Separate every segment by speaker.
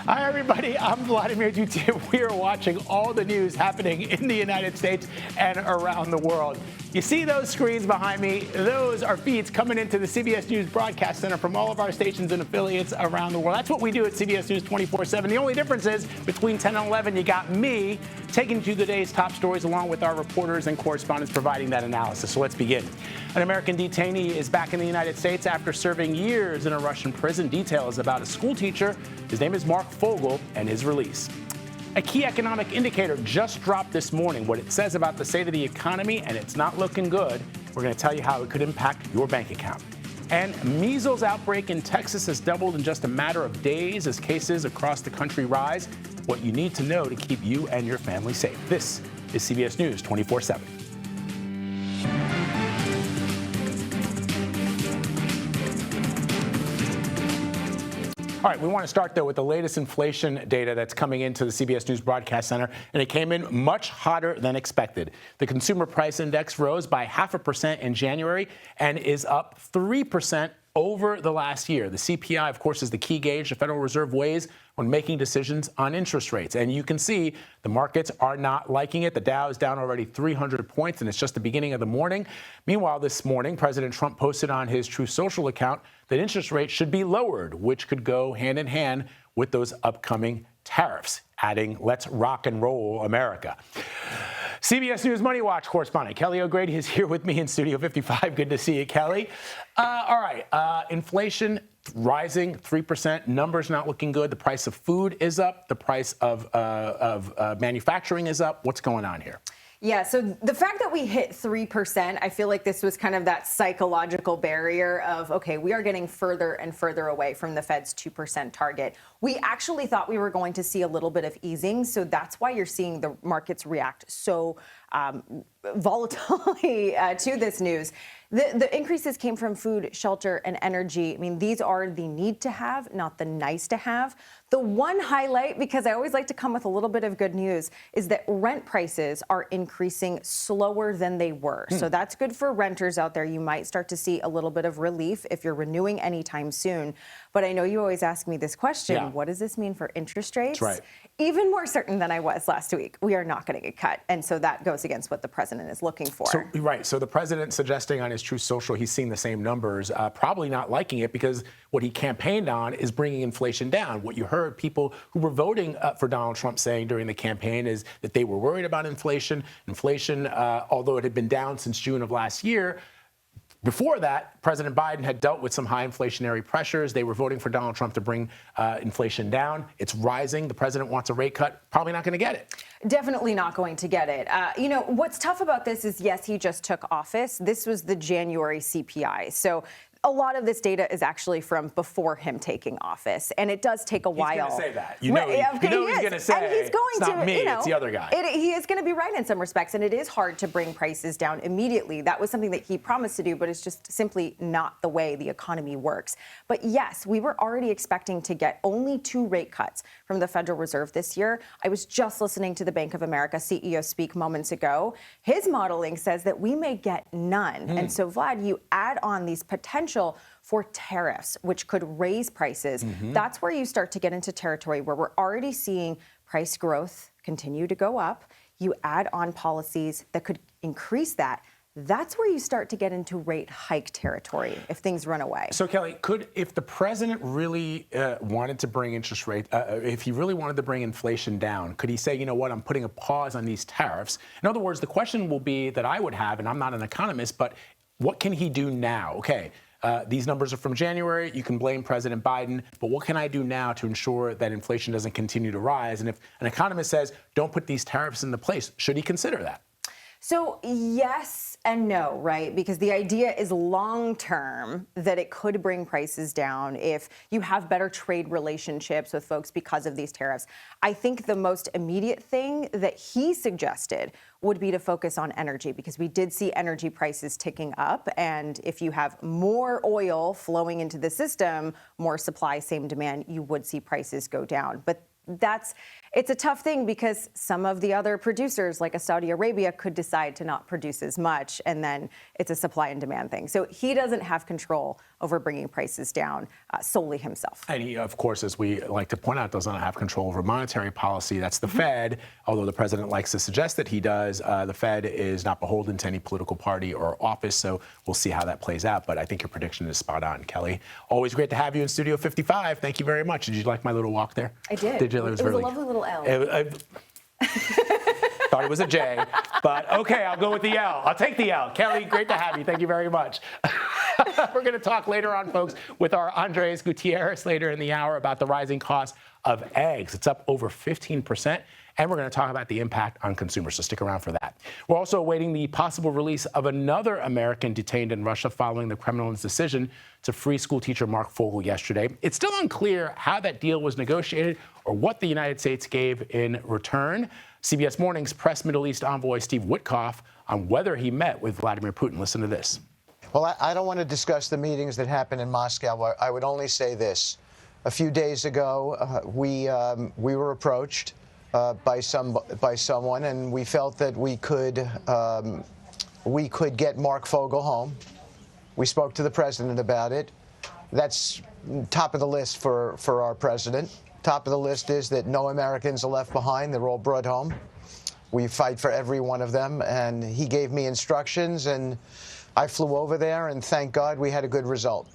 Speaker 1: Hi, everybody. I'm Vladimir Dutin. We are watching all the news happening in the United States and around the world. You see those screens behind me? Those are feeds coming into the CBS News Broadcast Center from all of our stations and affiliates around the world. That's what we do at CBS News 24/7. The only difference is between 10 and 11, you got me taking you the day's top stories along with our reporters and correspondents providing that analysis. So let's begin. An American detainee is back in the United States after serving years in a Russian prison. Details about a school teacher. His name is Mark Fogel and his release. A key economic indicator just dropped this morning. What it says about the state of the economy, and it's not looking good. We're going to tell you how it could impact your bank account. And measles outbreak in Texas has doubled in just a matter of days as cases across the country rise. What you need to know to keep you and your family safe. This is CBS News 24/7. All right, we want to start, though, with the latest inflation data that's coming into the CBS News Broadcast Center, and it came in much hotter than expected. The Consumer Price Index rose by 0.5% in January and is up 3% over the last year. The CPI, of course, is the key gauge the Federal Reserve weighs when making decisions on interest rates. And you can see the markets are not liking it. The Dow is down already 300 points, and it's just the beginning of the morning. Meanwhile, this morning, President Trump posted on his Truth Social account that interest rates should be lowered, which could go hand in hand with those upcoming tariffs, adding, "Let's rock and roll, America." CBS News Money Watch correspondent Kelly O'Grady is here with me in Studio 55. Good to see you, Kelly. All right, inflation rising 3%. Numbers not looking good. The price of food is up. The price of manufacturing is up. What's going on here?
Speaker 2: Yeah, so the fact that we hit 3%, I feel like this was kind of that psychological barrier of, okay, we are getting further and further away from the Fed's 2% target. We actually thought we were going to see a little bit of easing, so that's why you're seeing the markets react so volatilely to this news. The increases came from food, shelter, and energy. I mean, these are the need to have, not the nice to have. The one highlight, because I always like to come with a little bit of good news, is that rent prices are increasing slower than they were. So that's good for renters out there. You might start to see a little bit of relief if you're renewing anytime soon. But I know you always ask me this question,
Speaker 1: Yeah.
Speaker 2: What does this mean for interest rates?
Speaker 1: That's right.
Speaker 2: Even more certain than I was last week, we are not going to get cut. And so that goes against what the president is looking for.
Speaker 1: So, right. So the president suggesting on his Truth Social he's seeing the same numbers, probably not liking it because what he campaigned on is bringing inflation down. What you heard people who were voting for Donald Trump saying during the campaign is that they were worried about inflation. Inflation, although it had been down since June of last year, before that, President Biden had dealt with some high inflationary pressures. They were voting for Donald Trump to bring inflation down. It's rising. The president wants a rate cut. Probably not going to get it.
Speaker 2: Definitely not going to get it. What's tough about this is, yes, he just took office. This was the January CPI. So a lot of this data is actually from before him taking office, and it does take a while.
Speaker 1: He's going to say that. You know he's going to say,
Speaker 2: and he's going
Speaker 1: it's not me, it's the other guy.
Speaker 2: He is going to be right in some respects, and it is hard to bring prices down immediately. That was something that he promised to do, but it's just simply not the way the economy works. But yes, we were already expecting to get only 2 rate cuts from the Federal Reserve this year. I was just listening to the Bank of America CEO speak moments ago. His modeling says that we may get none. And so, Vlad, you add on these potential for tariffs, which could raise prices. That's where you start to get into territory where we're already seeing price growth continue to go up. You add on policies that could increase that. That's where you start to get into rate hike territory if things run away.
Speaker 1: So, Kelly, if the president really wanted to bring interest rate, if he really wanted to bring inflation down, could he say, you know what, I'm putting a pause on these tariffs? In other words, the question will be that I would have, and I'm not an economist, but what can he do now? Okay. These numbers are from January. You can blame President Biden, but what can I do now to ensure that inflation doesn't continue to rise? And if an economist says, don't put these tariffs into place, should he consider that?
Speaker 2: So yes and no, right? Because the idea is long term that it could bring prices down if you have better trade relationships with folks because of these tariffs. I think the most immediate thing that he suggested would be to focus on energy, because we did see energy prices ticking up. And if you have more oil flowing into the system, more supply, same demand, you would see prices go down. But it's a tough thing because some of the other producers, like a Saudi Arabia, could decide to not produce as much, and then it's a supply and demand thing. So he doesn't have control over bringing prices down solely himself.
Speaker 1: And he, of course, as we like to point out, does not have control over monetary policy. That's the Fed, although the president likes to suggest that he does. The Fed is not beholden to any political party or office, so we'll see how that plays out. But I think your prediction is spot on, Kelly. Always great to have you in Studio 55. Thank you very much. Did you like my little walk there?
Speaker 2: I did.
Speaker 1: Did you?
Speaker 2: It was a lovely little L.
Speaker 1: Thought it was a J, but okay, I'll go with the L. I'll take the L. Kelly, great to have you. Thank you very much. We're going to talk later on, folks, with our Andres Gutierrez later in the hour about the rising cost of eggs. It's up over 15%. And we're going to talk about the impact on consumers, so stick around for that. We're also awaiting the possible release of another American detained in Russia following the Kremlin's decision to free school teacher Mark Fogel yesterday. It's still unclear how that deal was negotiated or what the United States gave in return. CBS Morning's press Middle East envoy Steve Witkoff on whether he met with Vladimir Putin. Listen to this.
Speaker 3: Well, I don't want to discuss the meetings that happened in Moscow. I would only say this. A few days ago, we were approached by someone, and we felt that we could get Mark Fogel home. We spoke to the president about it. That's top of the list for our president. Top of the list is that no Americans are left behind. They're all brought home. We fight for every one of them, and he gave me instructions, and I flew over there, and thank God we had a good result.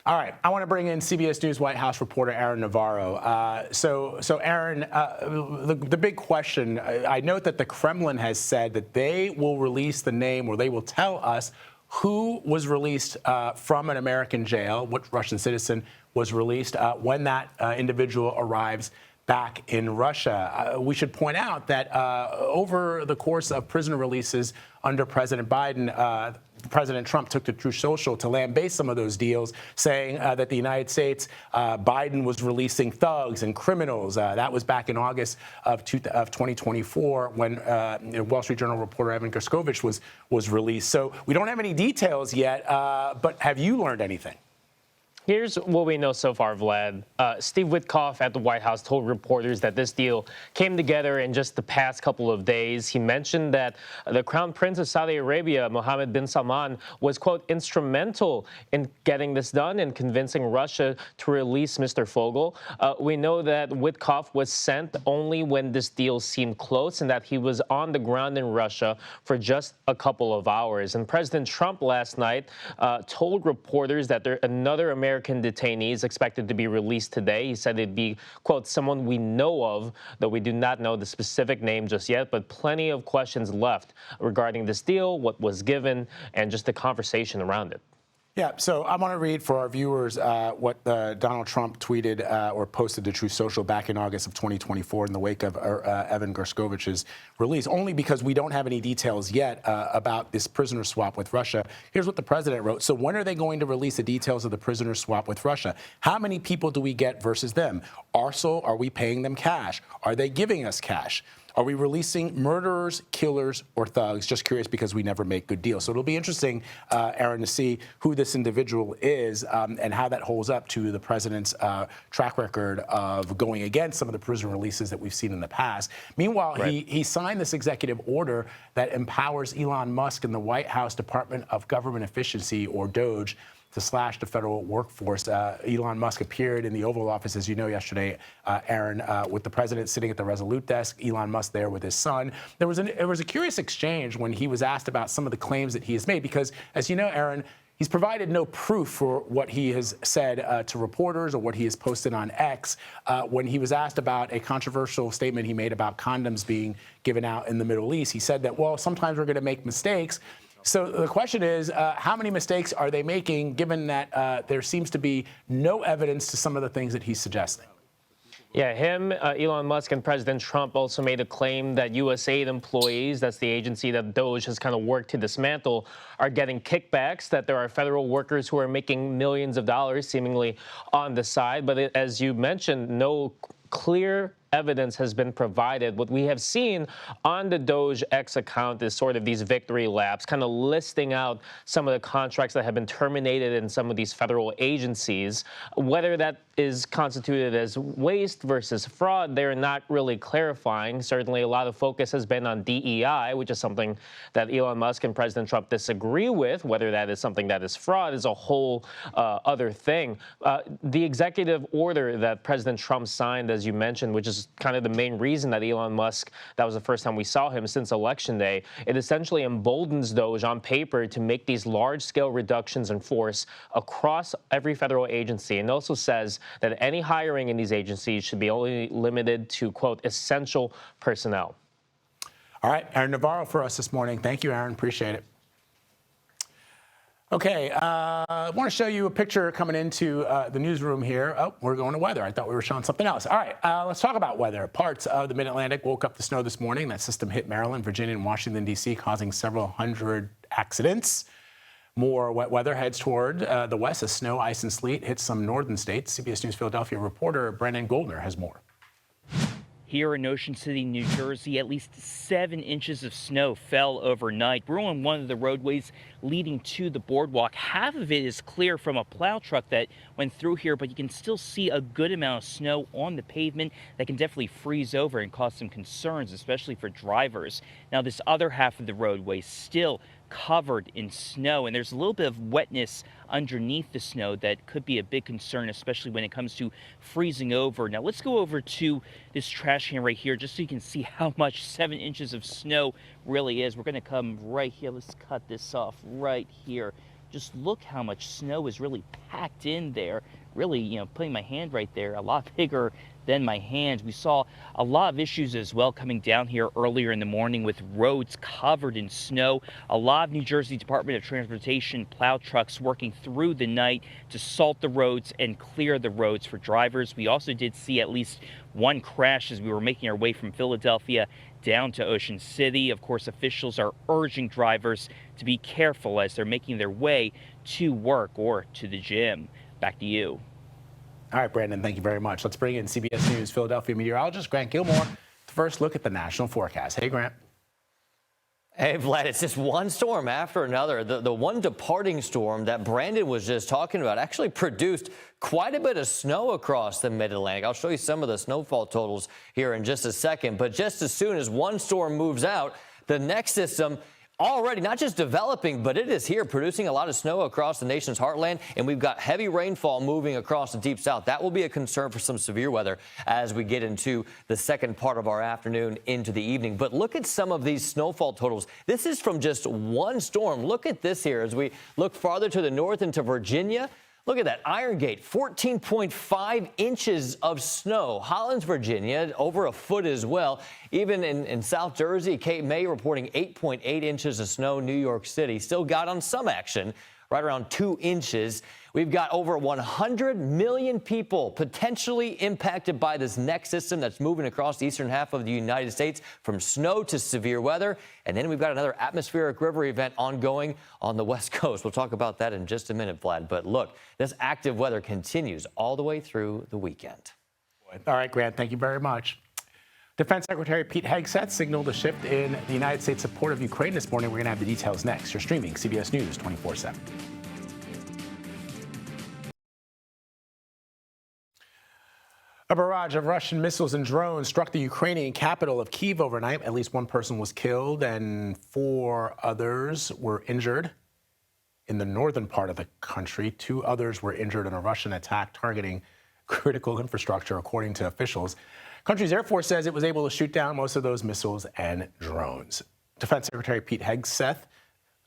Speaker 1: All right, I want to bring in CBS News White House reporter Aaron Navarro. So Aaron, the big question, I note that the Kremlin has said that they will release the name, or they will tell us who was released from an American jail, what Russian citizen was released when that individual arrives back in Russia. We should point out that over the course of prisoner releases under President Biden, President Trump took to Truth Social to lambaste some of those deals, saying that the United States, Biden was releasing thugs and criminals. That was back in August of 2024 when Wall Street Journal reporter Evan Gershkovich was released. So we don't have any details yet, but have you learned anything?
Speaker 4: Here's what we know so far, Vlad. Steve Witkoff at the White House told reporters that this deal came together in just the past couple of days. He mentioned that the Crown Prince of Saudi Arabia, Mohammed bin Salman, was, quote, instrumental in getting this done and convincing Russia to release Mr. Fogel. We know that Witkoff was sent only when this deal seemed close and that he was on the ground in Russia for just a couple of hours. And President Trump last night told reporters that another American detainee is expected to be released today. He said it'd be, quote, someone we know of, though we do not know the specific name just yet, but plenty of questions left regarding this deal, what was given, and just the conversation around it.
Speaker 1: Yeah, so I want to read for our viewers what Donald Trump tweeted or posted to Truth Social back in August of 2024 in the wake of Evan Gershkovich's release, only because we don't have any details yet about this prisoner swap with Russia. Here's what the president wrote. So when are they going to release the details of the prisoner swap with Russia? How many people do we get versus them? Also, are we paying them cash? Are they giving us cash? Are we releasing murderers, killers, or thugs? Just curious because we never make good deals. So it'll be interesting, Aaron, to see who this individual is and how that holds up to the president's track record of going against some of the prisoner releases that we've seen in the past. Meanwhile,
Speaker 4: right.
Speaker 1: he signed this executive order that empowers Elon Musk and the White House Department of Government Efficiency, or DOGE, to slash the federal workforce. Elon Musk appeared in the Oval Office, as you know, yesterday, Aaron, with the president sitting at the Resolute desk, Elon Musk there with his son. There was a curious exchange when he was asked about some of the claims that he has made, because, as you know, Aaron, he's provided no proof for what he has said to reporters or what he has posted on X. When he was asked about a controversial statement he made about condoms being given out in the Middle East, he said that, well, sometimes we're going to make mistakes. So the question is, how many mistakes are they making, given that there seems to be no evidence to some of the things that he's suggesting?
Speaker 4: Yeah, Elon Musk, and President Trump also made a claim that USAID employees, that's the agency that DOGE has kind of worked to dismantle, are getting kickbacks, that there are federal workers who are making millions of dollars seemingly on the side. But as you mentioned, no clear evidence has been provided. What we have seen on the Doge X account is sort of these victory laps, kind of listing out some of the contracts that have been terminated in some of these federal agencies. Whether that is constituted as waste versus fraud, they're not really clarifying. Certainly, a lot of focus has been on DEI, which is something that Elon Musk and President Trump disagree with. Whether that is something that is fraud is a whole other thing. The executive order that President Trump signed, as you mentioned, which is kind of the main reason that Elon Musk, that was the first time we saw him since Election Day, it essentially emboldens Doge on paper to make these large-scale reductions in force across every federal agency, and also says that any hiring in these agencies should be only limited to, quote, essential personnel.
Speaker 1: All right, Aaron Navarro for us this morning. Thank you, Aaron. Appreciate it. Okay, I want to show you a picture coming into the newsroom here. Oh, we're going to weather. I thought we were showing something else. All right, let's talk about weather. Parts of the Mid-Atlantic woke up to snow this morning. That system hit Maryland, Virginia, and Washington, D.C., causing several hundred accidents. More wet weather heads toward the west as snow, ice, and sleet hits some northern states. CBS News Philadelphia reporter Brendan Goldner has more.
Speaker 5: Here in Ocean City, New Jersey, at least 7 inches of snow fell overnight. We're on one of the roadways leading to the boardwalk. Half of it is clear from a plow truck that went through here, but you can still see a good amount of snow on the pavement that can definitely freeze over and cause some concerns, especially for drivers. Now, this other half of the roadway still covered in snow, and there's a little bit of wetness underneath the snow that could be a big concern, especially when it comes to freezing over. Now let's go over to this trash can right here just so you can see how much 7 inches of snow really is. We're going to come right here. Let's cut this off right here. Just look how much snow is really packed in there. Really, putting my hand right there, a lot bigger than my hand. We saw a lot of issues as well coming down here earlier in the morning with roads covered in snow. A lot of New Jersey Department of Transportation plow trucks working through the night to salt the roads and clear the roads for drivers. We also did see at least one crash as we were making our way from Philadelphia down to Ocean City. Of course, officials are urging drivers to be careful as they're making their way to work or to the gym. Back to you.
Speaker 1: All right, Brandon, thank you very much. Let's bring in CBS News Philadelphia meteorologist Grant Gilmore to first look at the national forecast. Hey, Grant.
Speaker 6: Hey, Vlad, it's just one storm after another. The one departing storm that Brandon was just talking about actually produced quite a bit of snow across the Mid-Atlantic. I'll show you some of the snowfall totals here in just a second. But just as soon as one storm moves out, the next system already not just developing, but it is here producing a lot of snow across the nation's heartland, and we've got heavy rainfall moving across the deep south. That will be a concern for some severe weather as we get into the second part of our afternoon into the evening. But look at some of these snowfall totals. This is from just one storm. Look at this here as we look farther to the north into Virginia. Look at that. Iron Gate, 14.5 inches of snow. Hollins, Virginia, over a foot as well. Even in South Jersey, Cape May reporting 8.8 inches of snow. New York City still got on some action, right around 2 inches. We've got over 100 million people potentially impacted by this next system that's moving across the eastern half of the United States, from snow to severe weather. And then we've got another atmospheric river event ongoing on the West Coast. We'll talk about that in just a minute, Vlad. But look, this active weather continues all the way through the weekend.
Speaker 1: All right, Grant, thank you very much. Defense Secretary Pete Hegseth signaled a shift in the United States' support of Ukraine this morning. We're going to have the details next. You're streaming CBS News 24/7. A barrage of Russian missiles and drones struck the Ukrainian capital of Kyiv overnight. At least one person was killed and 4 others were injured. In the northern part of the country, 2 others were injured in a Russian attack targeting critical infrastructure, according to officials. Country's Air Force says it was able to shoot down most of those missiles and drones. Defense Secretary Pete Hegseth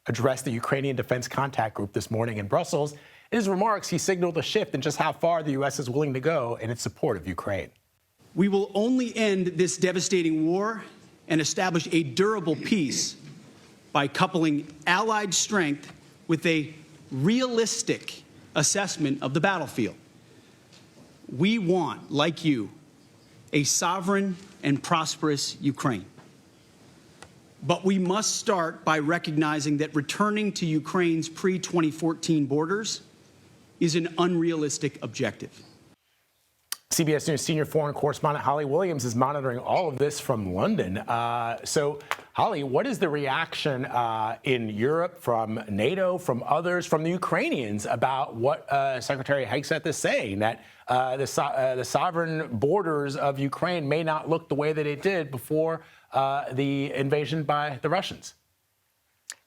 Speaker 1: addressed the Ukrainian Defense Contact Group this morning in Brussels. In his remarks, he signaled a shift in just how far the U.S. is willing to go in its support of Ukraine.
Speaker 7: We will only end this devastating war and establish a durable peace by coupling allied strength with a realistic assessment of the battlefield. We want, like you, a sovereign and prosperous Ukraine. But we must start by recognizing that returning to Ukraine's pre-2014 borders is an unrealistic objective.
Speaker 1: CBS News senior foreign correspondent Holly Williams is monitoring all of this from London. So, Holly, what is the reaction in Europe from NATO, from others, from the Ukrainians about what Secretary Hegseth is saying, that the sovereign borders of Ukraine may not look the way that it did before the invasion by the Russians?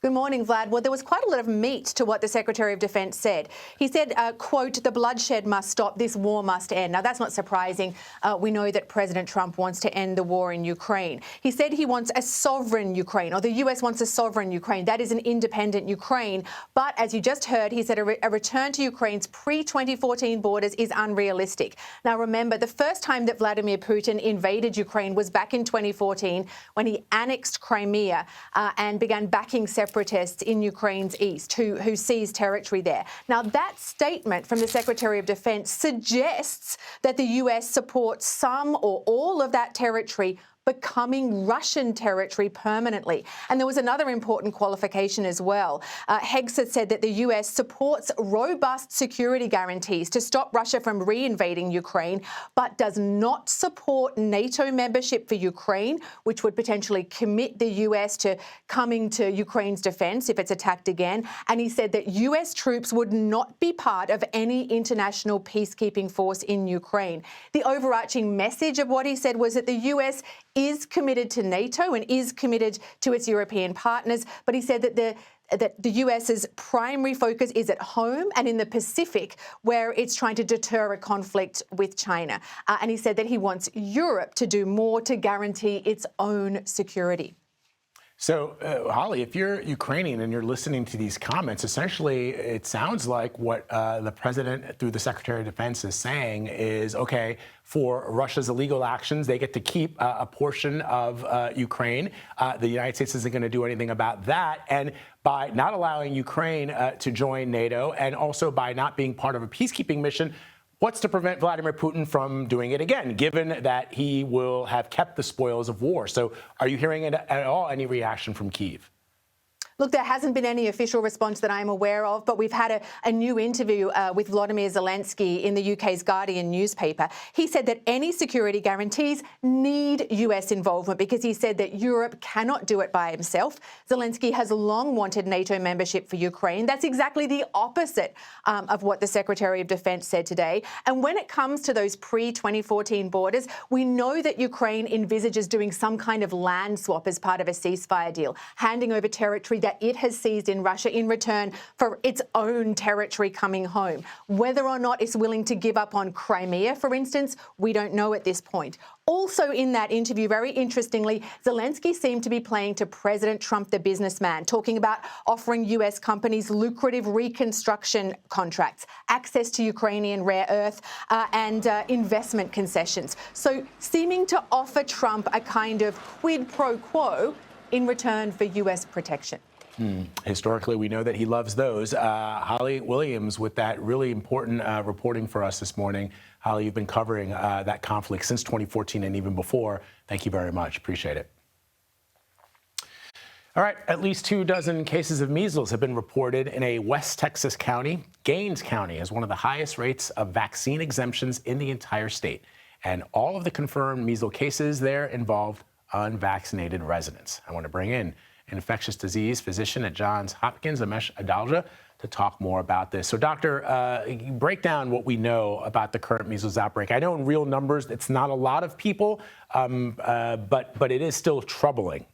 Speaker 8: Good morning, Vlad. Well, there was quite a lot of meat to what the Secretary of Defence said. He said, quote, "The bloodshed must stop. This war must end." Now, that's not surprising. We know that President Trump wants to end the war in Ukraine. He said he wants a sovereign Ukraine, or the US wants a sovereign Ukraine. That is an independent Ukraine. But as you just heard, he said a return to Ukraine's pre-2014 borders is unrealistic. Now, remember, the first time that Vladimir Putin invaded Ukraine was back in 2014 when he annexed Crimea and began backing separatists in Ukraine's east who seized territory there. Now, that statement from the Secretary of Defense suggests that the US supports some or all of that territory becoming Russian territory permanently. And there was another important qualification as well. Hegseth said that the US supports robust security guarantees to stop Russia from re-invading Ukraine, but does not support NATO membership for Ukraine, which would potentially commit the US to coming to Ukraine's defense if it's attacked again. And he said that US troops would not be part of any international peacekeeping force in Ukraine. The overarching message of what he said was that the US is committed to NATO and is committed to its European partners, but he said that the US's primary focus is at home and in the Pacific, where it's trying to deter a conflict with China. And he said that he wants Europe to do more to guarantee its own security.
Speaker 1: So, Holly, if you're Ukrainian and you're listening to these comments, essentially it sounds like what the president, through the Secretary of Defense, is saying is, okay, for Russia's illegal actions, they get to keep a portion of Ukraine. The United States isn't going to do anything about that. And by not allowing Ukraine to join NATO, and also by not being part of a peacekeeping mission, what's to prevent Vladimir Putin from doing it again, given that he will have kept the spoils of war? So are you hearing at all any reaction from Kyiv?
Speaker 8: Look, there hasn't been any official response that I'm aware of, but we've had a new interview with Volodymyr Zelensky in the UK's Guardian newspaper. He said that any security guarantees need US involvement because he said that Europe cannot do it by himself. Zelensky has long wanted NATO membership for Ukraine. That's exactly the opposite of what the Secretary of Defense said today. And when it comes to those pre-2014 borders, we know that Ukraine envisages doing some kind of land swap as part of a ceasefire deal, handing over territory that it has seized in Russia in return for its own territory coming home. Whether or not it's willing to give up on Crimea, for instance, we don't know at this point. Also in that interview, very interestingly, Zelensky seemed to be playing to President Trump, the businessman, talking about offering US companies lucrative reconstruction contracts, access to Ukrainian rare earth, and investment concessions. So seeming to offer Trump a kind of quid pro quo in return for US protection.
Speaker 1: Historically, we know that he loves those. Holly Williams with that really important reporting for us this morning. Holly, you've been covering that conflict since 2014 and even before. Thank you very much. Appreciate it. All right, at least 24 cases of measles have been reported in a West Texas county. Gaines County has one of the highest rates of vaccine exemptions in the entire state. And all of the confirmed measles cases there involved unvaccinated residents. I want to bring in infectious disease physician at Johns Hopkins, Amesh Adalja, to talk more about this. So, doctor, break down what we know about the current measles outbreak. I know in real numbers it's not a lot of people, but it is still troubling.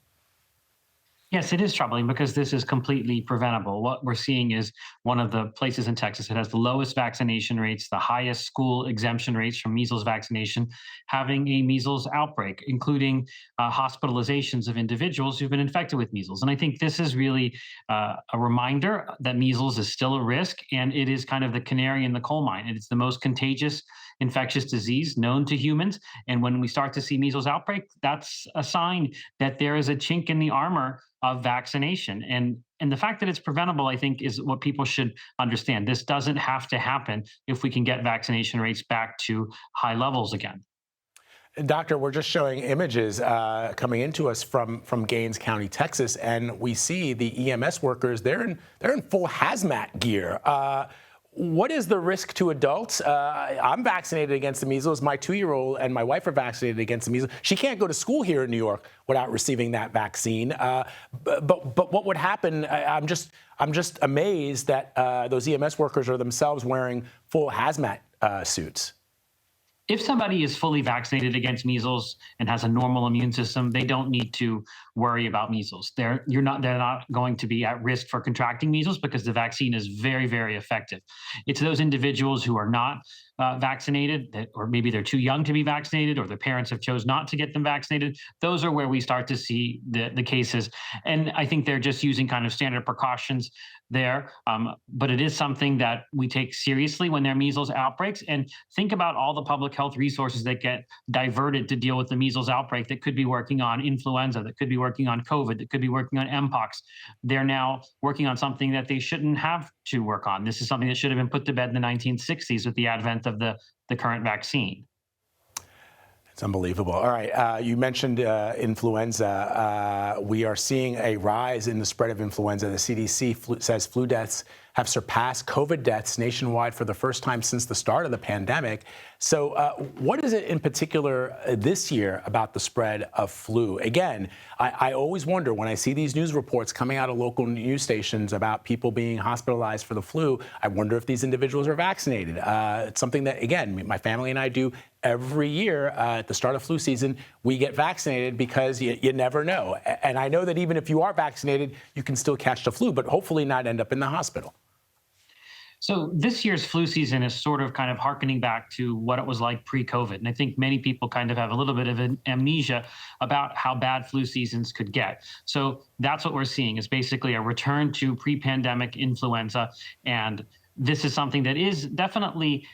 Speaker 9: Yes, it is troubling because this is completely preventable. What we're seeing is one of the places in Texas that has the lowest vaccination rates, the highest school exemption rates from measles vaccination, having a measles outbreak, including hospitalizations of individuals who've been infected with measles. And I think this is really a reminder that measles is still a risk, and it is kind of the canary in the coal mine. It's the most contagious infectious disease known to humans. And when we start to see measles outbreak, that's a sign that there is a chink in the armor of vaccination. And the fact that it's preventable, I think, is what people should understand. This doesn't have to happen if we can get vaccination rates back to high levels again.
Speaker 1: Doctor, we're just showing images coming into us from Gaines County, Texas, and we see the EMS workers. They're in full hazmat gear. what is the risk to adults? I'm vaccinated against the measles. My 2-year-old and my wife are vaccinated against the measles. She can't go to school here in New York without receiving that vaccine. But what would happen? I'm just amazed that those EMS workers are themselves wearing full hazmat suits.
Speaker 9: If somebody is fully vaccinated against measles and has a normal immune system, they don't need to worry about measles. They're not going to be at risk for contracting measles because the vaccine is very, very effective. It's those individuals who are not vaccinated, or maybe they're too young to be vaccinated, or their parents have chose not to get them vaccinated. Those are where we start to see the cases. And I think they're just using kind of standard precautions there. But it is something that we take seriously when there are measles outbreaks. And think about all the public health resources that get diverted to deal with the measles outbreak that could be working on influenza, that could be working on COVID, that could be working on Mpox. They're now working on something that they shouldn't have to work on. This is something that should have been put to bed in the 1960s with the advent of the current vaccine.
Speaker 1: It's unbelievable. All right, you mentioned influenza. We are seeing a rise in the spread of influenza. The CDC says flu deaths have surpassed COVID deaths nationwide for the first time since the start of the pandemic. So what is it in particular this year about the spread of flu? Again, I always wonder when I see these news reports coming out of local news stations about people being hospitalized for the flu, I wonder if these individuals are vaccinated. It's something that, again, my family and I do every year at the start of flu season. We get vaccinated because you never know. And I know that even if you are vaccinated, you can still catch the flu, but hopefully not end up in the hospital.
Speaker 9: So this year's flu season is sort of kind of hearkening back to what it was like pre-COVID. And I think many people kind of have a little bit of an amnesia about how bad flu seasons could get. So that's what we're seeing is basically a return to pre-pandemic influenza. And this is something that is definitely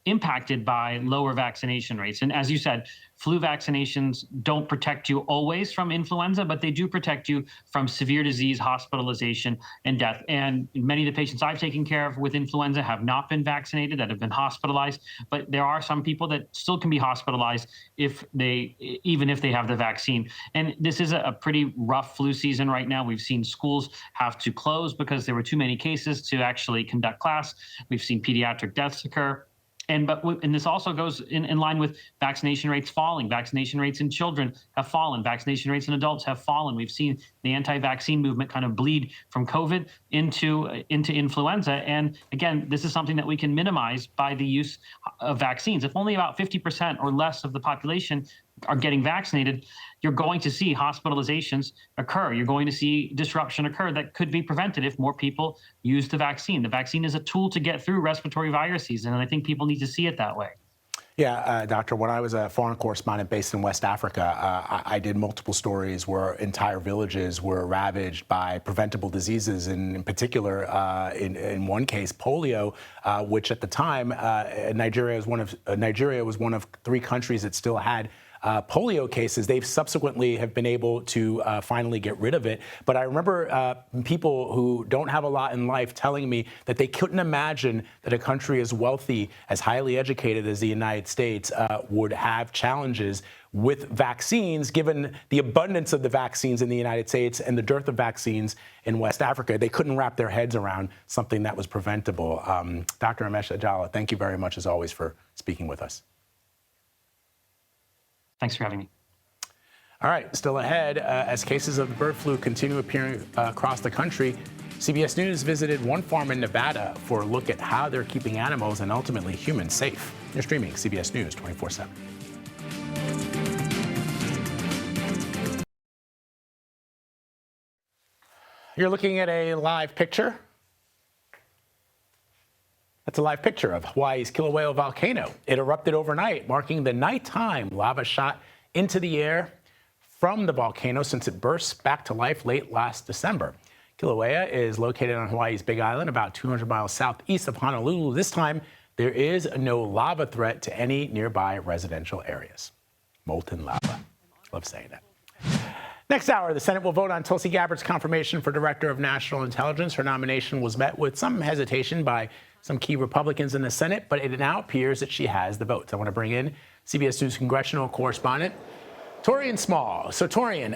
Speaker 9: impacted by lower vaccination rates. And as you said, flu vaccinations don't protect you always from influenza, but they do protect you from severe disease, hospitalization, and death. And many of the patients I've taken care of with influenza have not been vaccinated, that have been hospitalized. But there are some people that still can be hospitalized even if they have the vaccine. And this is a pretty rough flu season right now. We've seen schools have to close because there were too many cases to actually conduct class. We've seen pediatric deaths occur. And this also goes in line with vaccination rates falling. Vaccination rates in children have fallen. Vaccination rates in adults have fallen. We've seen the anti-vaccine movement kind of bleed from COVID into influenza. And again, this is something that we can minimize by the use of vaccines. If only about 50% or less of the population are getting vaccinated, you're going to see hospitalizations occur. You're going to see disruption occur that could be prevented if more people use the vaccine. The vaccine is a tool to get through respiratory viruses, and I think people need to see it that way.
Speaker 1: Yeah, Doctor, when I was a foreign correspondent based in West Africa, I did multiple stories where entire villages were ravaged by preventable diseases, and in particular, in one case, polio, which at the time, Nigeria was one of 3 countries that still had polio cases. They've subsequently have been able to finally get rid of it. But I remember people who don't have a lot in life telling me that they couldn't imagine that a country as wealthy, as highly educated as the United States would have challenges with vaccines, given the abundance of the vaccines in the United States and the dearth of vaccines in West Africa. They couldn't wrap their heads around something that was preventable. Dr. Amesh Ajala, thank you very much, as always, for speaking with us.
Speaker 9: Thanks for having me.
Speaker 1: All right, still ahead, as cases of the bird flu continue appearing across the country, CBS News visited one farm in Nevada for a look at how they're keeping animals and ultimately humans safe. You're streaming CBS News 24/7. You're looking at a live picture. That's a live picture of Hawaii's Kilauea volcano. It erupted overnight, marking the nighttime lava shot into the air from the volcano since it burst back to life late last December. Kilauea is located on Hawaii's Big Island, about 200 miles southeast of Honolulu. This time, there is no lava threat to any nearby residential areas. Molten lava. Love saying that. Next hour, the Senate will vote on Tulsi Gabbard's confirmation for Director of National Intelligence. Her nomination was met with some hesitation by some key Republicans in the Senate, but it now appears that she has the votes. I want to bring in CBS News congressional correspondent Torian Small. So, Torian,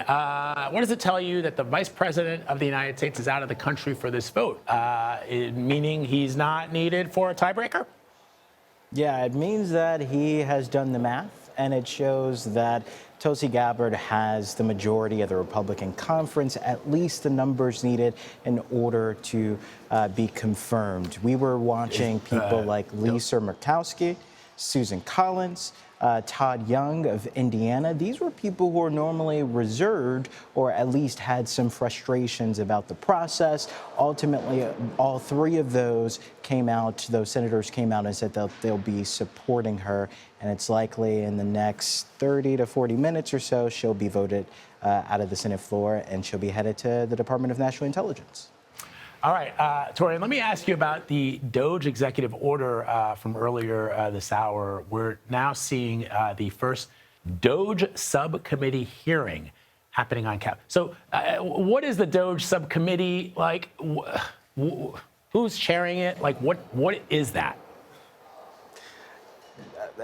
Speaker 1: what does it tell you that the Vice President of the United States is out of the country for this vote, meaning he's not needed for a tiebreaker?
Speaker 10: Yeah, it means that he has done the math, and it shows that Tulsi Gabbard has the majority of the Republican conference, at least the numbers needed in order to be confirmed. We were watching people like Lisa Murkowski, Susan Collins, Todd Young of Indiana. These were people who are normally reserved or at least had some frustrations about the process. Ultimately, all three of those senators came out and said that they'll be supporting her. And it's likely in the next 30 to 40 minutes or so, she'll be voted out of the Senate floor and she'll be headed to the Department of National Intelligence.
Speaker 1: All right, Torian, let me ask you about the DOGE executive order from earlier this hour. We're now seeing the first DOGE subcommittee hearing happening on Cap. So what is the DOGE subcommittee like? Who's chairing it? Like, what is that?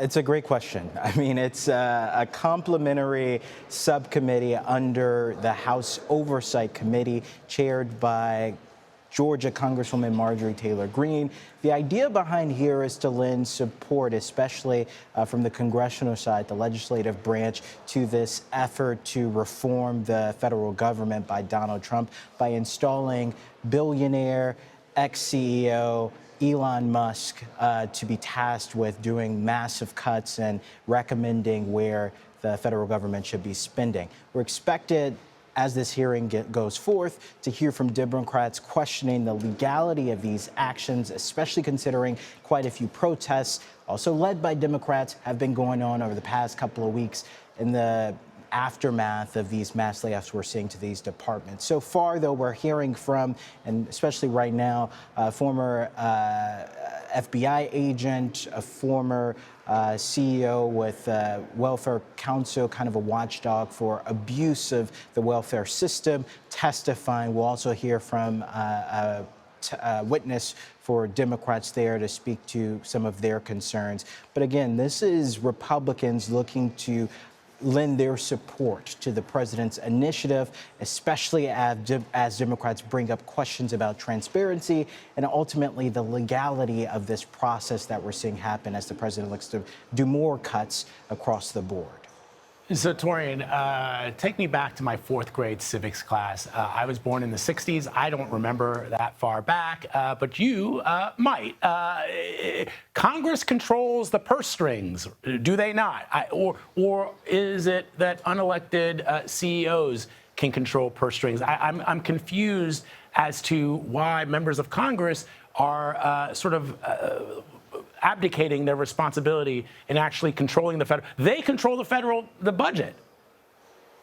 Speaker 10: It's a great question. I mean, it's a complementary subcommittee under the House Oversight Committee chaired by Georgia Congresswoman Marjorie Taylor Greene. The idea behind here is to lend support, especially from the congressional side, the legislative branch, to this effort to reform the federal government by Donald Trump by installing billionaire ex-CEO Elon Musk to be tasked with doing massive cuts and recommending where the federal government should be spending. We're expected, as this hearing goes forth, to hear from Democrats questioning the legality of these actions, especially considering quite a few protests, also led by Democrats, have been going on over the past couple of weeks in the aftermath of these mass layoffs we're seeing to these departments. So far, though, we're hearing from, and especially right now, former FBI agent, a former CEO with Welfare Council, kind of a watchdog for abuse of the welfare system, testifying. We'll also hear from a witness for Democrats there to speak to some of their concerns. But again, this is Republicans looking to lend their support to the president's initiative, especially as Democrats bring up questions about transparency and ultimately the legality of this process that we're seeing happen as the president looks to do more cuts across the board.
Speaker 1: So, Torian, take me back to my fourth grade civics class. I was born in the 60s. I don't remember that far back, but you might. Congress controls the purse strings, do they not? Or is it that unelected CEOs can control purse strings? I'm confused as to why members of Congress are abdicating their responsibility in actually controlling the federal. They control the budget.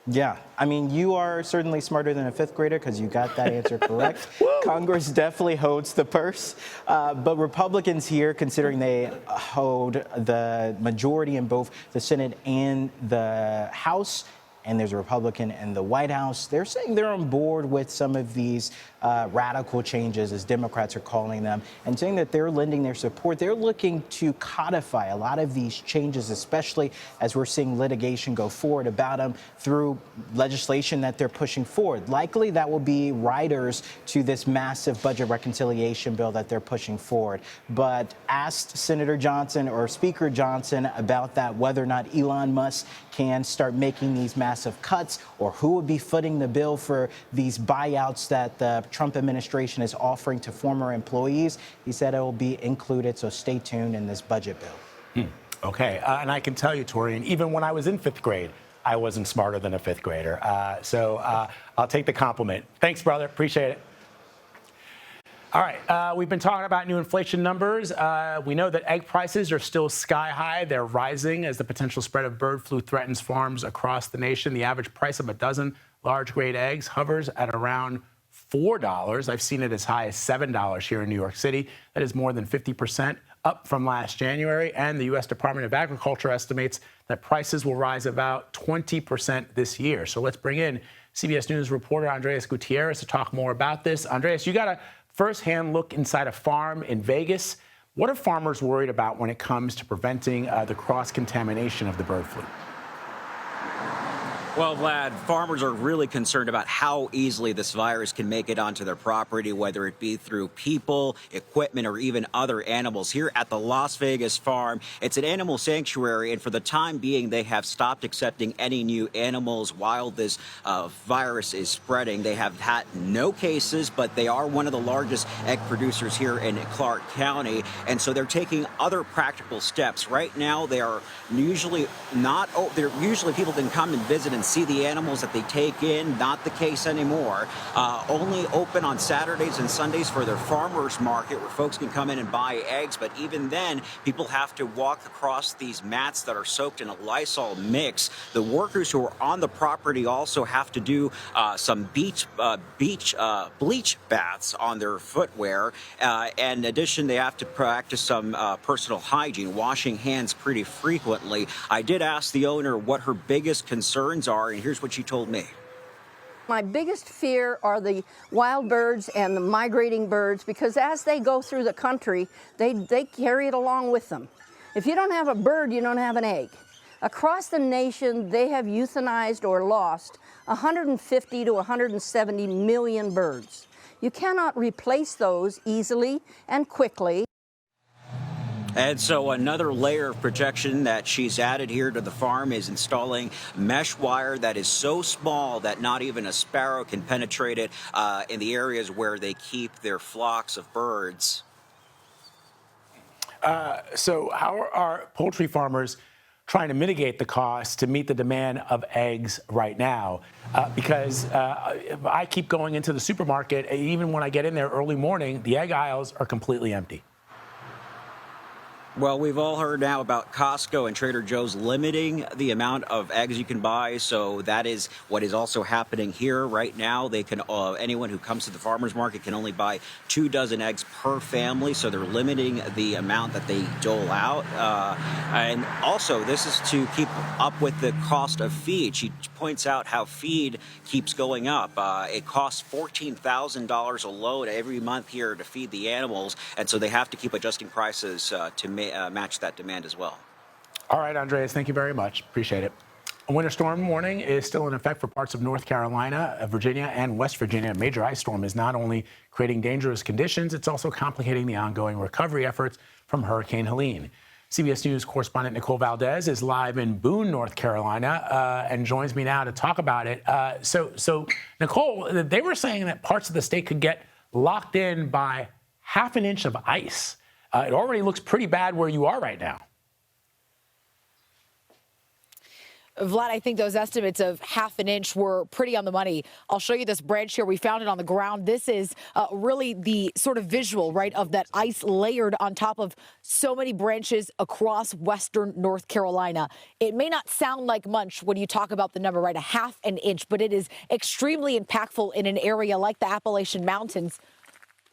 Speaker 10: Yeah, I mean, you are certainly smarter than a fifth grader because you got that answer correct. Congress definitely holds the purse, but Republicans here, considering they hold the majority in both the Senate and the House, and there's a Republican in the White House, they're saying they're on board with some of these radical changes, as Democrats are calling them, and saying that they're lending their support. They're looking to codify a lot of these changes, especially as we're seeing litigation go forward about them through legislation that they're pushing forward. Likely that will be riders to this massive budget reconciliation bill that they're pushing forward. But asked Senator Johnson or Speaker Johnson about that, whether or not Elon Musk can start making these massive cuts or who would be footing the bill for these buyouts that the Trump administration is offering to former employees, he said it will be included, so stay tuned in this budget bill.
Speaker 1: Okay, and I can tell you, Torian, even when I was in fifth grade, I wasn't smarter than a fifth grader. So I'll take the compliment. Thanks, brother. Appreciate it. All right, we've been talking about new inflation numbers. We know that egg prices are still sky high. They're rising as the potential spread of bird flu threatens farms across the nation. The average price of a dozen large grade eggs hovers at around $4. I've seen it as high as $7 here in New York City. That is more than 50% up from last January. And the U.S. Department of Agriculture estimates that prices will rise about 20% this year. So let's bring in CBS News reporter Andreas Gutierrez to talk more about this. Andreas, you got a first-hand look inside a farm in Vegas. What are farmers worried about when it comes to preventing the cross-contamination of the bird flu?
Speaker 11: Well, Vlad, farmers are really concerned about how easily this virus can make it onto their property, whether it be through people, equipment, or even other animals. Here at the Las Vegas farm, it's an animal sanctuary, and for the time being, they have stopped accepting any new animals while this virus is spreading. They have had no cases, but they are one of the largest egg producers here in Clark County, and so they're taking other practical steps. Right now, they are usually not. Usually people can come and visit and see the animals that they take in. Not the case anymore. Only open on Saturdays and Sundays for their farmers market where folks can come in and buy eggs. But even then, people have to walk across these mats that are soaked in a Lysol mix. The workers who are on the property also have to do some bleach baths on their footwear. And in addition, they have to practice some personal hygiene, washing hands pretty frequently. I did ask the owner what her biggest concerns are, and here's what she told me.
Speaker 12: My biggest fear are the wild birds and the migrating birds, because as they go through the country, they carry it along with them. If you don't have a bird, you don't have an egg. Across the nation, they have euthanized or lost 150 to 170 million birds. You cannot replace those easily and quickly.
Speaker 11: And so another layer of protection that she's added here to the farm is installing mesh wire that is so small that not even a sparrow can penetrate it in the areas where they keep their flocks of birds.
Speaker 1: So how are poultry farmers trying to mitigate the cost to meet the demand of eggs right now? Because I keep going into the supermarket, even when I get in there early morning, the egg aisles are completely empty.
Speaker 11: Well, we've all heard now about Costco and Trader Joe's limiting the amount of eggs you can buy. So that is what is also happening here right now. They can anyone who comes to the farmers market can only buy 2 dozen eggs per family. So they're limiting the amount that they dole out. And also, this is to keep up with the cost of feed. She points out how feed keeps going up. It costs $14,000 a load every month here to feed the animals. And so they have to keep adjusting prices to match that demand as well.
Speaker 1: All right, Andreas, thank you very much. Appreciate it. A winter storm warning is still in effect for parts of North Carolina, Virginia, and West Virginia. A major ice storm is not only creating dangerous conditions, it's also complicating the ongoing recovery efforts from Hurricane Helene. CBS News correspondent Nicole Valdez is live in Boone, North Carolina, and joins me now to talk about it. So, Nicole, they were saying that parts of the state could get locked in by half an inch of ice. It already looks pretty bad where you are right now.
Speaker 13: Vlad, I think those estimates of half an inch were pretty on the money. I'll show you this branch here. We found it on the ground. This is really the sort of visual, right, of that ice layered on top of so many branches across western North Carolina. It may not sound like much when you talk about the number, right, a half an inch, but it is extremely impactful in an area like the Appalachian Mountains.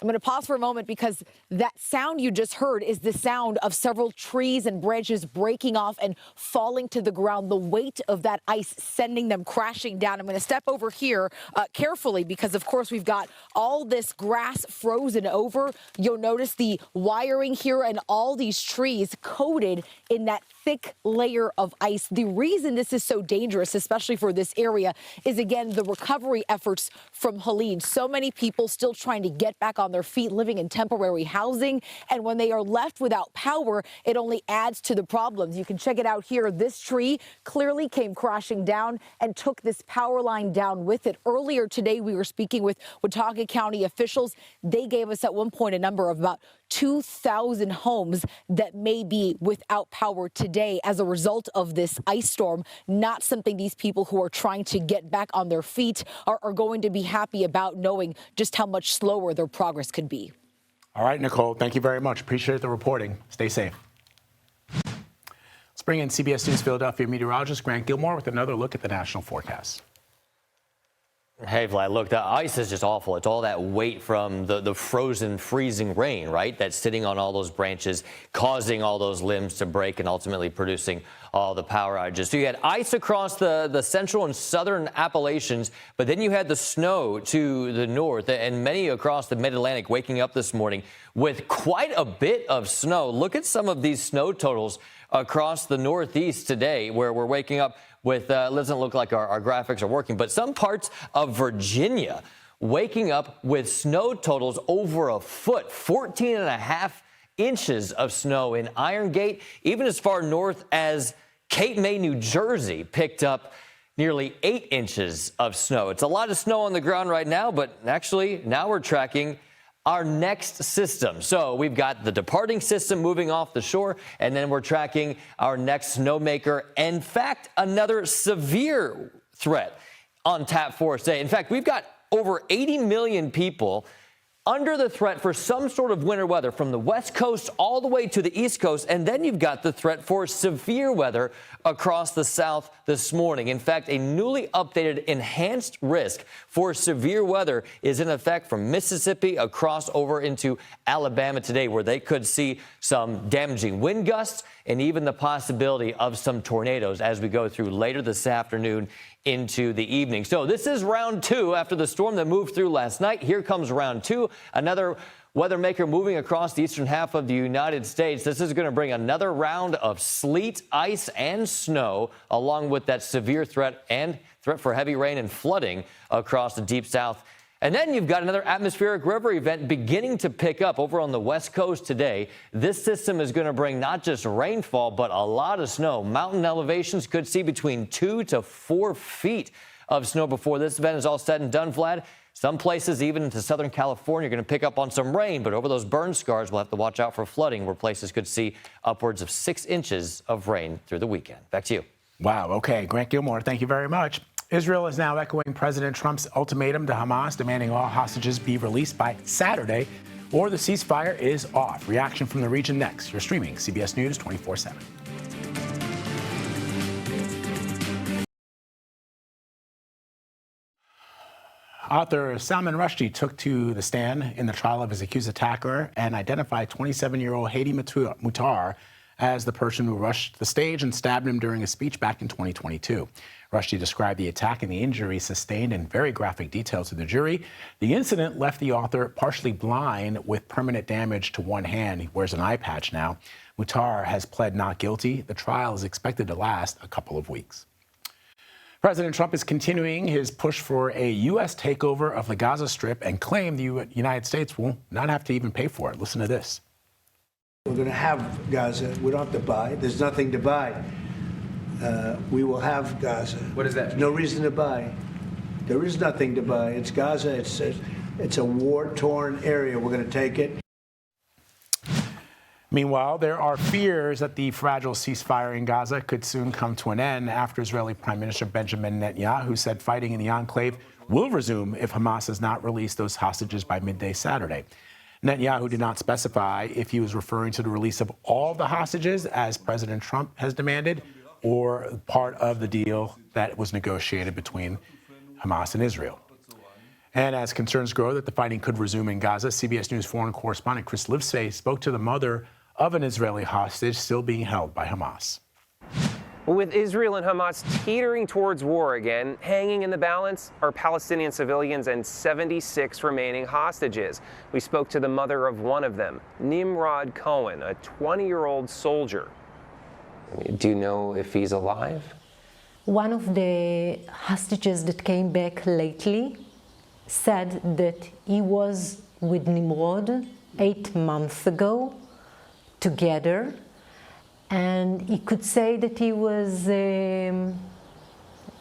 Speaker 13: I'm going to pause for a moment because that sound you just heard is the sound of several trees and branches breaking off and falling to the ground, the weight of that ice sending them crashing down. I'm going to step over here carefully because, of course, we've got all this grass frozen over. You'll notice the wiring here and all these trees coated in that thick layer of ice. The reason this is so dangerous, especially for this area, is, again, the recovery efforts from Helene. So many people still trying to get back on their feet, living in temporary housing. And when they are left without power, it only adds to the problems. You can check it out here. This tree clearly came crashing down and took this power line down with it. Earlier today, we were speaking with Watauga County officials. They gave us at one point a number of about 2,000 homes that may be without power today as a result of this ice storm. Not something these people who are trying to get back on their feet are going to be happy about, knowing just how much slower their progress could be.
Speaker 1: All right, Nicole, thank you very much. Appreciate the reporting. Stay safe. Let's bring in CBS News Philadelphia meteorologist Grant Gilmore with another look at the national forecast.
Speaker 6: Hey, Vlad, look, the ice is just awful. It's all that weight from the frozen, freezing rain, right? That's sitting on all those branches, causing all those limbs to break and ultimately producing all the power outages. So you had ice across the central and southern Appalachians, but then you had the snow to the north, and many across the mid-Atlantic waking up this morning with quite a bit of snow. Look at some of these snow totals across the Northeast today, where we're waking up with, doesn't look like our graphics are working, but some parts of Virginia waking up with snow totals over a foot, 14.5 inches of snow in Iron Gate. Even as far north as Cape May, New Jersey, picked up nearly 8 inches of snow. It's a lot of snow on the ground right now, but actually now we're tracking our next system. So we've got the departing system moving off the shore, and then we're tracking our next snowmaker. In fact, another severe threat on tap for us today. In fact, we've got over 80 million people under the threat for some sort of winter weather from the West Coast all the way to the East Coast. And then you've got the threat for severe weather across the South this morning. In fact, a newly updated enhanced risk for severe weather is in effect from Mississippi across over into Alabama today, where they could see some damaging wind gusts and even the possibility of some tornadoes as we go through later this afternoon into the evening. So this is round two after the storm that moved through last night. Here comes round two. Another weather maker moving across the eastern half of the United States. This is going to bring another round of sleet, ice, and snow, along with that severe threat and threat for heavy rain and flooding across the deep south. And then you've got another atmospheric river event beginning to pick up over on the West Coast today. This system is going to bring not just rainfall, but a lot of snow. Mountain elevations could see between 2 to 4 feet of snow before this event is all said and done, Vlad. Some places, even into Southern California, are going to pick up on some rain, but over those burn scars, we'll have to watch out for flooding, where places could see upwards of 6 inches of rain through the weekend. Back to you.
Speaker 1: Wow. Okay. Grant Gilmore, thank you very much. Israel is now echoing President Trump's ultimatum to Hamas, demanding all hostages be released by Saturday, or the ceasefire is off. Reaction from the region next. You're streaming CBS News 24/7. Author Salman Rushdie took to the stand in the trial of his accused attacker and identified 27-year-old Hadi Mutar as the person who rushed the stage and stabbed him during a speech back in 2022. Rushdie described the attack and the injuries sustained in very graphic detail to the jury. The incident left the author partially blind with permanent damage to one hand. He wears an eye patch now. Mutar has pled not guilty. The trial is expected to last a couple of weeks. President Trump is continuing his push for a U.S. takeover of the Gaza Strip and claimed the United States will not have to even pay for it. Listen to this.
Speaker 14: We're going to have Gaza. We don't have to buy. There's nothing to buy. We will have Gaza.
Speaker 15: What does that mean?
Speaker 14: No reason to buy. There is nothing to buy. It's Gaza. It's a war-torn area. We're going to take it.
Speaker 1: Meanwhile, there are fears that the fragile ceasefire in Gaza could soon come to an end after Israeli Prime Minister Benjamin Netanyahu said fighting in the enclave will resume if Hamas does not release those hostages by midday Saturday. Netanyahu did not specify if he was referring to the release of all the hostages, as President Trump has demanded, or part of the deal that was negotiated between Hamas and Israel. And as concerns grow that the fighting could resume in Gaza, CBS News foreign correspondent Chris Livesay spoke to the mother of an Israeli hostage still being held by Hamas.
Speaker 16: With Israel and Hamas teetering towards war again, hanging in the balance are Palestinian civilians and 76 remaining hostages. We spoke to the mother of one of them, Nimrod Cohen, a 20-year-old soldier. Do you know if he's alive?
Speaker 17: One of the hostages that came back lately said that he was with Nimrod 8 months ago together, and he could say that he was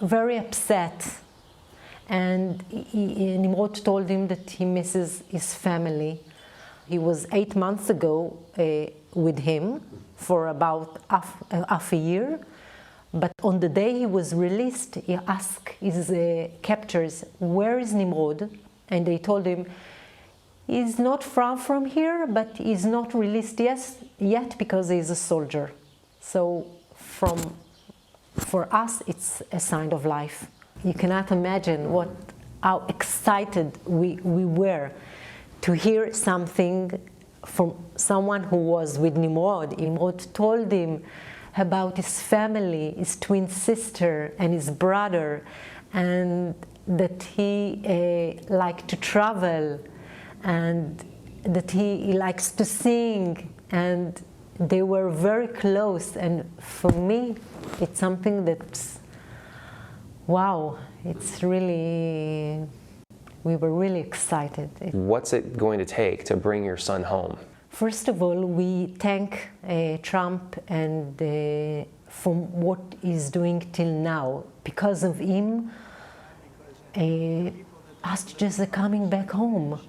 Speaker 17: very upset, and Nimrod told him that he misses his family. He was 8 months ago with him for about half a year, but on the day he was released, he asked his captors, "Where is Nimrod?" And they told him, "He's not far from here, but he's not released yet because he's a soldier." So for us, it's a sign of life. You cannot imagine how excited we were to hear something from someone who was with Nimrod. Nimrod told him about his family, his twin sister and his brother, and that he liked to travel, and that he likes to sing, and they were very close. And for me, it's something that's, wow, it's really, we were really excited.
Speaker 16: What's it going to take to bring your son home?
Speaker 17: First of all, we thank Trump and for what he's doing till now. Because of him, hostages are coming back home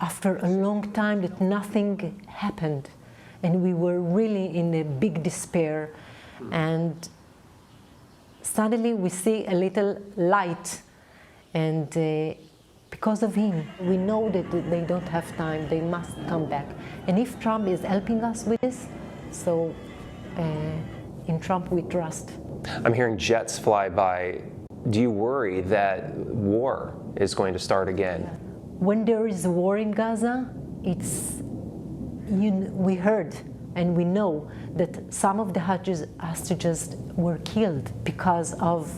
Speaker 17: after a long time that nothing happened. And we were really in a big despair. And suddenly we see a little light. And because of him, we know that they don't have time, they must come back. And if Trump is helping us with this, so in Trump we trust.
Speaker 16: I'm hearing jets fly by. Do you worry that war is going to start again?
Speaker 17: When there is a war in Gaza, we heard and we know that some of the hostages were killed because of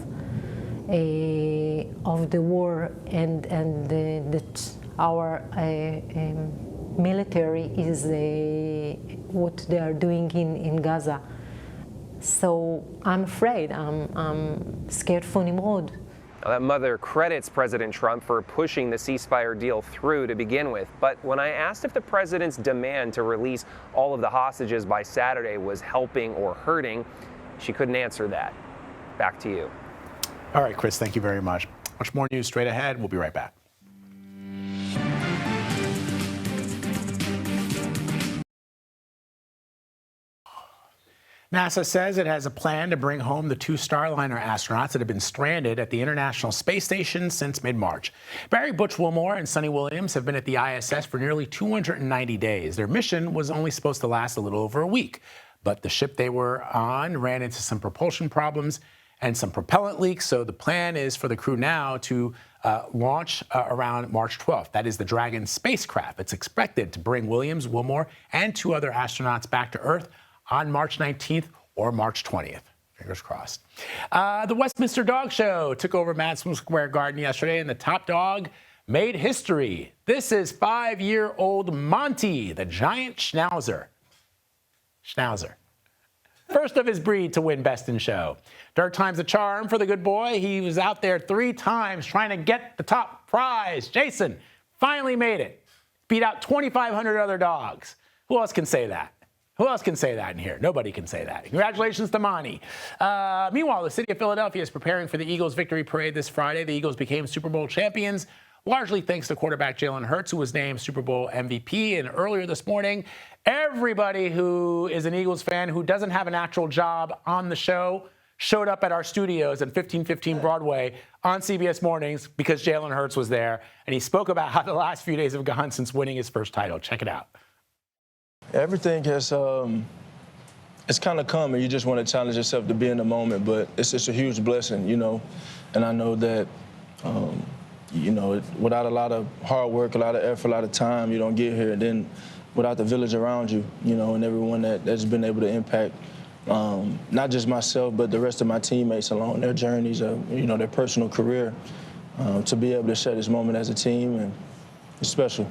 Speaker 17: the war, and that our military is what they are doing in Gaza. So I'm afraid, I'm scared for Nimrod.
Speaker 16: Now, that mother credits President Trump for pushing the ceasefire deal through to begin with. But when I asked if the president's demand to release all of the hostages by Saturday was helping or hurting, she couldn't answer that. Back to you.
Speaker 1: All right, Chris, thank you very much. Much more news straight ahead. We'll be right back. NASA says it has a plan to bring home the two Starliner astronauts that have been stranded at the International Space Station since mid-March. Barry Butch-Wilmore and Sonny Williams have been at the ISS for nearly 290 days. Their mission was only supposed to last a little over a week, but the ship they were on ran into some propulsion problems and some propellant leaks, so the plan is for the crew now to launch around March 12th. That is the Dragon spacecraft. It's expected to bring Williams, Wilmore, and two other astronauts back to Earth on March 19th or March 20th. Fingers crossed. The Westminster Dog Show took over Madison Square Garden yesterday, and the top dog made history. This is 5-year-old Monty, the giant schnauzer. First of his breed to win Best in Show. Third time's a charm for the good boy. He was out there 3 times trying to get the top prize. Jason finally made it. Beat out 2,500 other dogs. Who else can say that? Who else can say that in here? Nobody can say that. Congratulations to Monty. Meanwhile, the city of Philadelphia is preparing for the Eagles' victory parade this Friday. The Eagles became Super Bowl champions, largely thanks to quarterback Jalen Hurts, who was named Super Bowl MVP. And earlier this morning, everybody who is an Eagles fan who doesn't have an actual job on the show showed up at our studios at 1515 Broadway on CBS Mornings because Jalen Hurts was there. And he spoke about how the last few days have gone since winning his first title. Check it out.
Speaker 15: Everything has, it's kind of come, and you just want to challenge yourself to be in the moment, but it's just a huge blessing, you know, and I know that, you know, without a lot of hard work, a lot of effort, a lot of time, you don't get here, and then without the village around you, you know, and everyone that's been able to impact not just myself, but the rest of my teammates along their journeys, you know, their personal career, to be able to share this moment as a team, and it's special.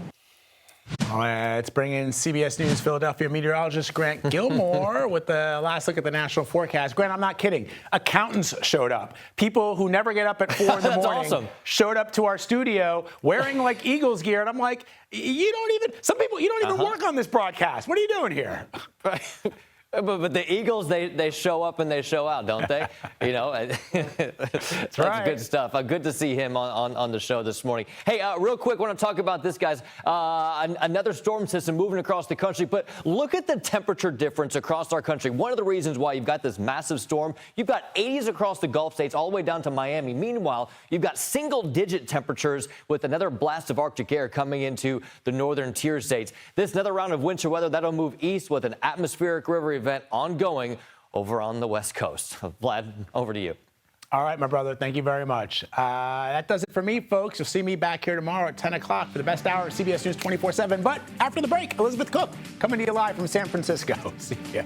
Speaker 1: Let's bring in CBS News Philadelphia meteorologist Grant Gilmore with the last look at the national forecast. Grant, I'm not kidding. Accountants showed up. People who never get up at 4 in the morning
Speaker 6: awesome.
Speaker 1: showed up to our studio wearing like Eagles gear. And I'm like, you don't even work on this broadcast. What are you doing here?
Speaker 6: But the Eagles, they show up and they show out, don't they? You know, that's
Speaker 1: right.
Speaker 6: Good stuff. Good to see him on the show this morning. Hey, real quick, want to talk about this, guys. Another storm system moving across the country, but look at the temperature difference across our country. One of the reasons why you've got this massive storm, you've got 80s across the Gulf states all the way down to Miami. Meanwhile, you've got single-digit temperatures with another blast of Arctic air coming into the northern tier states. This another round of winter weather that'll move east with an atmospheric river event ongoing over on the West Coast. Vlad, over to you.
Speaker 1: All right, my brother. Thank you very much. That does it for me, folks. You'll see me back here tomorrow at 10 o'clock for the best hour of CBS News 24/7. But after the break, Elizabeth Cook coming to you live from San Francisco. See ya.